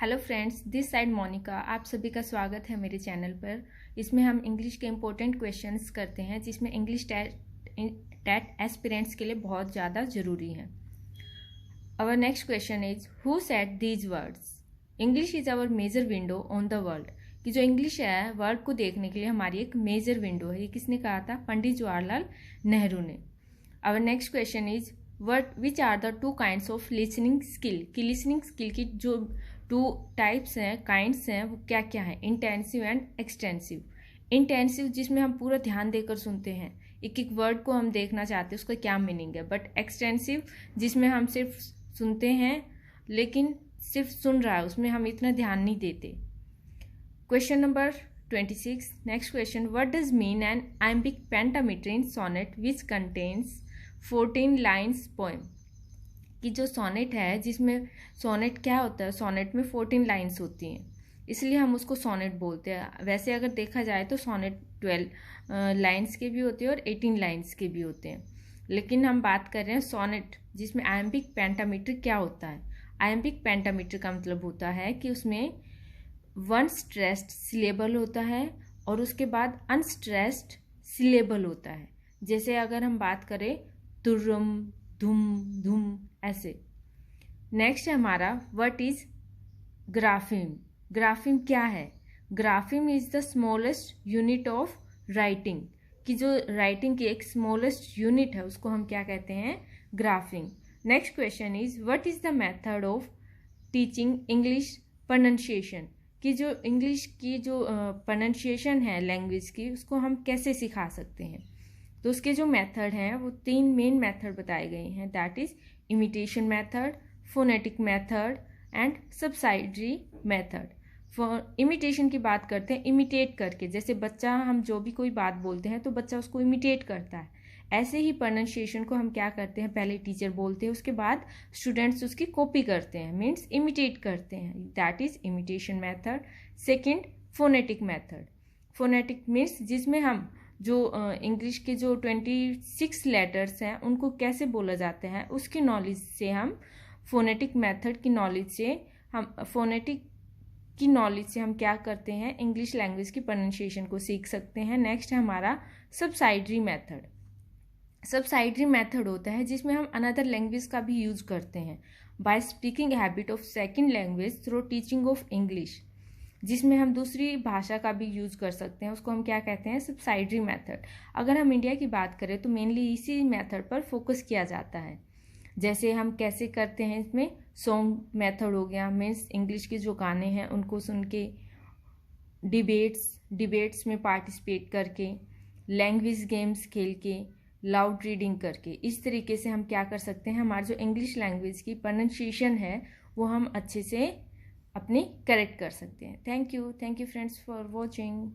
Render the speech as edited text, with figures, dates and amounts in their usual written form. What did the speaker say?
Hello friends, this side Monika. आप सभी का स्वागत है मेरे चैनल पर। इसमें हम इंग्लिश के इम्पोर्टेंट क्वेश्चंस करते हैं जिसमें इंग्लिश टैट एस्पिरेंट्स के लिए बहुत ज़्यादा ज़रूरी है। Our next question is who said these words? English is our major window on the world. कि जो इंग्लिश है वर्ल्ड को देखने के लिए हमारी एक मेजर विंडो है। ये किसने कहा था? पंडित जवाहरलाल नेहरू ने। Our next question is which are the two kinds of listening skill? कि लिसनिंग स्किल की जो टू टाइप्स हैं, काइंड्स हैं, वो क्या क्या है? Intensive and extensive. इंटेंसिव जिसमें हम पूरा ध्यान देकर सुनते हैं, एक एक वर्ड को हम देखना चाहते हैं उसका क्या मीनिंग है। बट एक्सटेंसिव जिसमें हम सिर्फ सुनते हैं लेकिन सिर्फ सुन रहा है, उसमें हम इतना ध्यान नहीं देते। Question number 26, next question, what does mean an iambic pentameter sonnet which contains 14 lines poem? कि जो सोनेट है, जिसमें सोनेट क्या होता है, सोनेट में 14 लाइन्स होती हैं, इसलिए हम उसको सोनेट बोलते हैं। वैसे अगर देखा जाए तो सोनेट 12 लाइन्स के भी होते हैं और 18 लाइन्स के भी होते हैं, लेकिन हम बात कर रहे हैं सोनेट जिसमें iambic pentameter क्या होता है। iambic pentameter का मतलब होता है कि उसमें वन स्ट्रेस्ड सिलेबल होता है और उसके बाद अनस्ट्रेस्ड सिलेबल होता है। जैसे अगर हम बात करें तुर्रम, धुम, धुम, ऐसे। नेक्स्ट है हमारा व्हाट इज ग्राफिम? ग्राफिम क्या है? Grapheme is the smallest unit of writing. कि जो राइटिंग की एक स्मॉलेस्ट यूनिट है उसको हम क्या कहते हैं? Graphic. Next question is what is the method of teaching English pronunciation? कि जो इंग्लिश की जो प्रोनाउंसिएशन है लैंग्वेज की, उसको हम कैसे सिखा सकते हैं? तो उसके जो मेथड हैं वो 3 मेन मेथड बताए गए हैं, that is imitation method, phonetic method and subsidiary method. For imitation की बात करते हैं, इमिटेट करके, जैसे बच्चा, हम जो भी कोई बात बोलते हैं तो बच्चा उसको इमिटेट करता है, ऐसे ही प्रोनाउंसिएशन को हम क्या करते हैं, पहले टीचर बोलते हैं उसके बाद स्टूडेंट्स उसकी कॉपी करते हैं, मीन्स इमिटेट करते हैं, that is imitation method. Second, phonetic method. Phonetic means जिसमें हम जो इंग्लिश के जो 26 लेटर्स हैं उनको कैसे बोला जाता है उसकी नॉलेज से हम फोनेटिक मेथड की नॉलेज से हम फोनेटिक की नॉलेज से हम क्या करते हैं, इंग्लिश लैंग्वेज की प्रोनाउंसिएशन को सीख सकते हैं। नेक्स्ट है हमारा सब्सिडरी मेथड। सब्सिडरी मेथड होता है जिसमें हम अनदर लैंग्वेज का भी यूज करते हैं by speaking habit of second language through teaching of English. जिसमें हम दूसरी भाषा का भी यूज कर सकते हैं, उसको हम क्या कहते हैं? Subsidiary method. अगर हम इंडिया की बात करें तो मेनली इसी मेथड पर फोकस किया जाता है। जैसे हम कैसे करते हैं, इसमें सॉन्ग मेथड हो गया, मीन्स इंग्लिश के जो गाने हैं उनको सुन के, डिबेट्स में पार्टिसिपेट करके, लैंग्वेज गेम्स खेल के, लाउड रीडिंग करके, इस तरीके से हम क्या कर सकते हैं, हमारी जो इंग्लिश लैंग्वेज की प्रोनाउंसिएशन है वो हम अच्छे से अपनी करेक्ट कर सकते हैं। Thank you friends for watching.